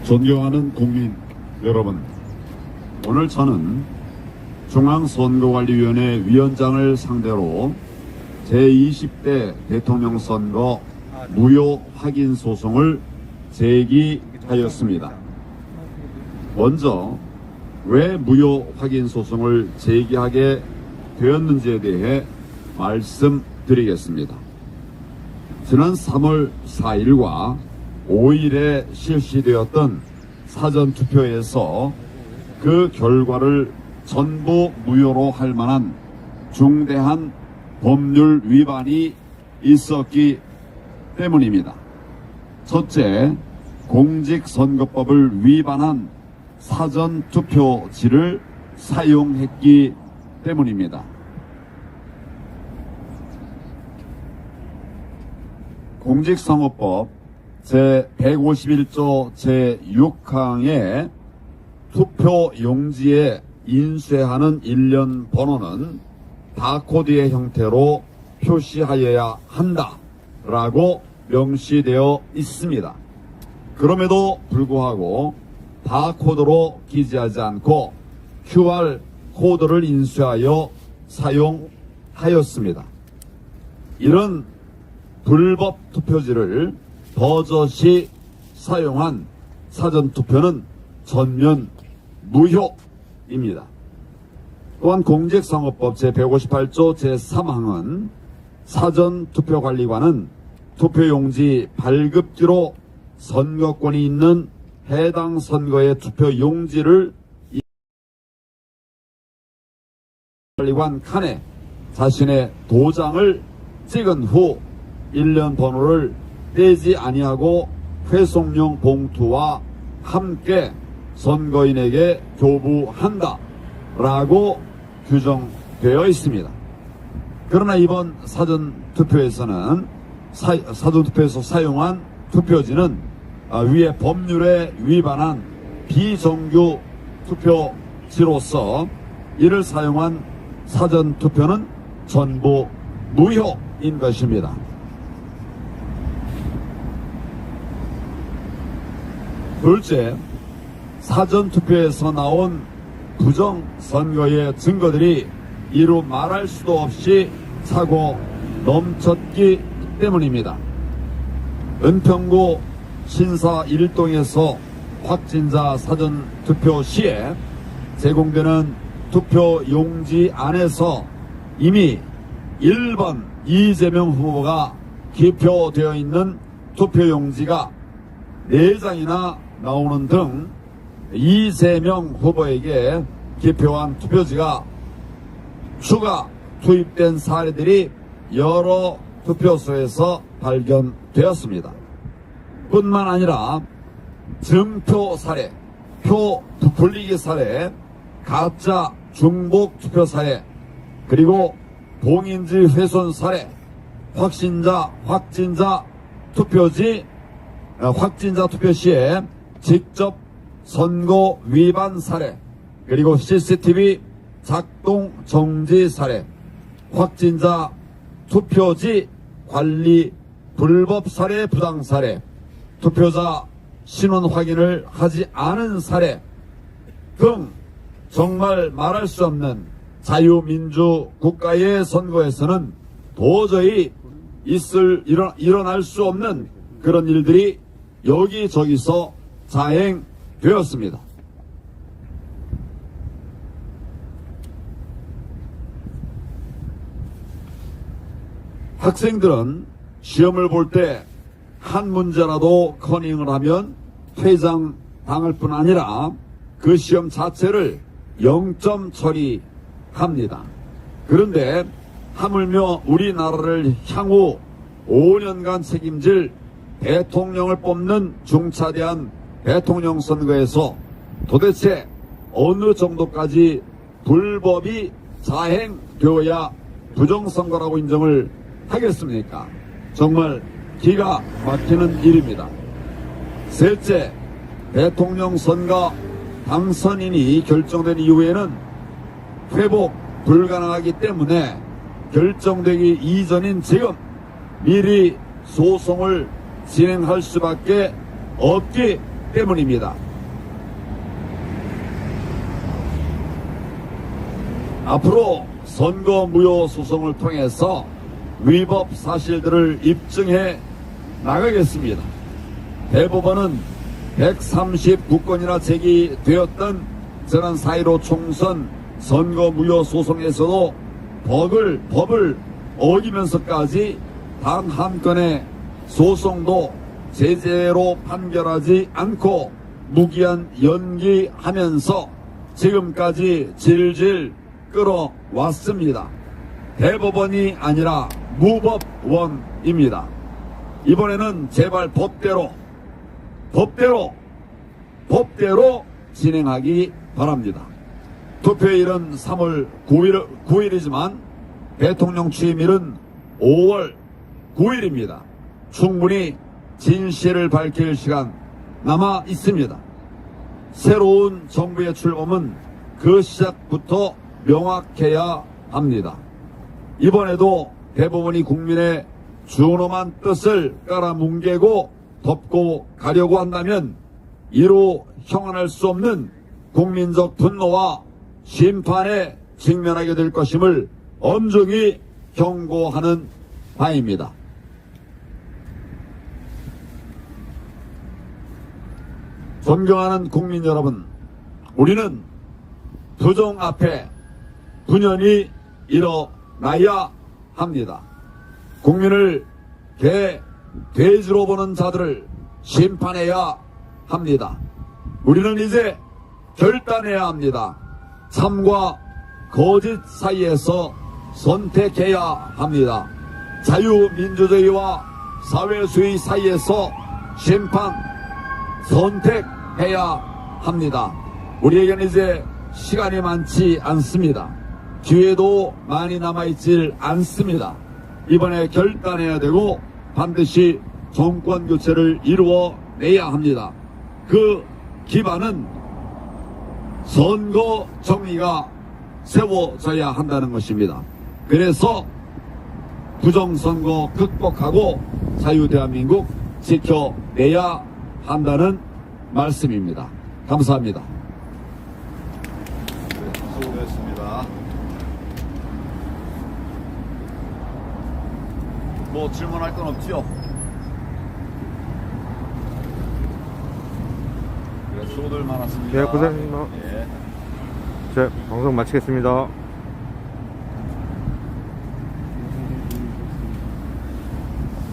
존경하는 국민 여러분, 오늘 저는 중앙선거관리위원회 위원장을 상대로 제20대 대통령 선거 무효 확인 소송을 제기하였습니다. 먼저 왜 무효 확인 소송을 제기하게 되었는지에 대해 말씀드리겠습니다. 지난 3월 4일과 5일에 실시되었던 사전투표에서 그 결과를 전부 무효로 할 만한 중대한 법률 위반이 있었기 때문입니다. 첫째, 공직선거법을 위반한 사전투표지를 사용했기 때문입니다. 공직선거법 제151조 제6항의 투표용지에 인쇄하는 일련 번호는 바코드의 형태로 표시하여야 한다라고 명시되어 있습니다. 그럼에도 불구하고 바코드로 기재하지 않고 QR코드를 인쇄하여 사용하였습니다. 이런 불법 투표지를 버젓이 사용한 사전투표는 전면 무효입니다. 또한 공직선거법 제158조 제3항은 사전투표관리관은 투표용지 발급지로 선거권이 있는 해당 선거의 투표용지를 관리관 칸에 자신의 도장을 찍은 후 일련 번호를 떼지 아니하고 회송용 봉투와 함께 선거인에게 교부한다 라고 규정되어 있습니다. 그러나 이번 사전투표에서는 사전투표에서 사용한 투표지는 위에 법률에 위반한 비정규 투표지로서 이를 사용한 사전투표는 전부 무효인 것입니다. 둘째, 사전투표에서 나온 부정선거의 증거들이 이루 말할 수도 없이 차고 넘쳤기 때문입니다. 은평구 신사 1동에서 확진자 사전투표 시에 제공되는 투표용지 안에서 이미 1번 이재명 후보가 기표되어 있는 투표용지가 4장이나 나오는 등 이재명 후보에게 기표한 투표지가 추가 투입된 사례들이 여러 투표소에서 발견되었습니다. 뿐만 아니라 증표 사례, 표 부풀리기 사례, 가짜 중복 투표 사례, 그리고 봉인지 훼손 사례, 확진자 투표 시에 직접 선거 위반 사례, 그리고 CCTV 작동 정지 사례, 확진자 투표지 관리 불법 사례 부당 사례, 투표자 신원 확인을 하지 않은 사례 등 정말 말할 수 없는 자유민주 국가의 선거에서는 도저히 일어날 수 없는 그런 일들이 여기저기서 자행되었습니다. 학생들은 시험을 볼 때 한 문제라도 커닝을 하면 퇴장당할 뿐 아니라 그 시험 자체를 0점 처리합니다. 그런데 하물며 우리나라를 향후 5년간 책임질 대통령을 뽑는 중차대한 대통령 선거에서 도대체 어느 정도까지 불법이 자행되어야 부정선거라고 인정을 하겠습니까? 정말 기가 막히는 일입니다. 셋째, 대통령 선거 당선인이 결정된 이후에는 회복 불가능하기 때문에 결정되기 이전인 지금 미리 소송을 진행할 수밖에 없기 때문입니다. 앞으로 선거무효 소송을 통해서 위법 사실들을 입증해 나가겠습니다. 대법원은 139건이나 제기되었던 저런 4.15 총선 선거무효 소송에서도 법을 어기면서까지 단 한 건의 소송도 제재로 판결하지 않고 무기한 연기하면서 지금까지 질질 끌어왔습니다. 대법원이 아니라 무법원입니다. 이번에는 제발 법대로 진행하기 바랍니다. 투표일은 3월 9일이지만 대통령 취임일은 5월 9일입니다. 충분히 진실을 밝힐 시간 남아 있습니다. 새로운 정부의 출범은 그 시작부터 명확해야 합니다. 이번에도 대법원이 국민의 준엄한 뜻을 깔아뭉개고 덮고 가려고 한다면 이로 형언할 수 없는 국민적 분노와 심판에 직면하게 될 것임을 엄중히 경고하는 바입니다. 존경하는 국민 여러분, 우리는 부정 앞에 분연히 일어나야 합니다. 국민을 돼지로 보는 자들을 심판해야 합니다. 우리는 이제 결단해야 합니다. 참과 거짓 사이에서 선택해야 합니다. 자유민주주의와 사회주의 사이에서 선택해야 합니다. 우리에게는 이제 시간이 많지 않습니다. 기회도 많이 남아있질 않습니다. 이번에 결단해야 되고 반드시 정권 교체를 이루어내야 합니다. 그 기반은 선거 정의가 세워져야 한다는 것입니다. 그래서 부정선거 극복하고 자유대한민국 지켜내야 한다는 말씀입니다. 감사합니다. 네, 수고하셨습니다. 뭐 질문할 건 없지요? 네, 수고들 많았습니다. 네, 고생하셨습니다. 예. 제 방송 마치겠습니다.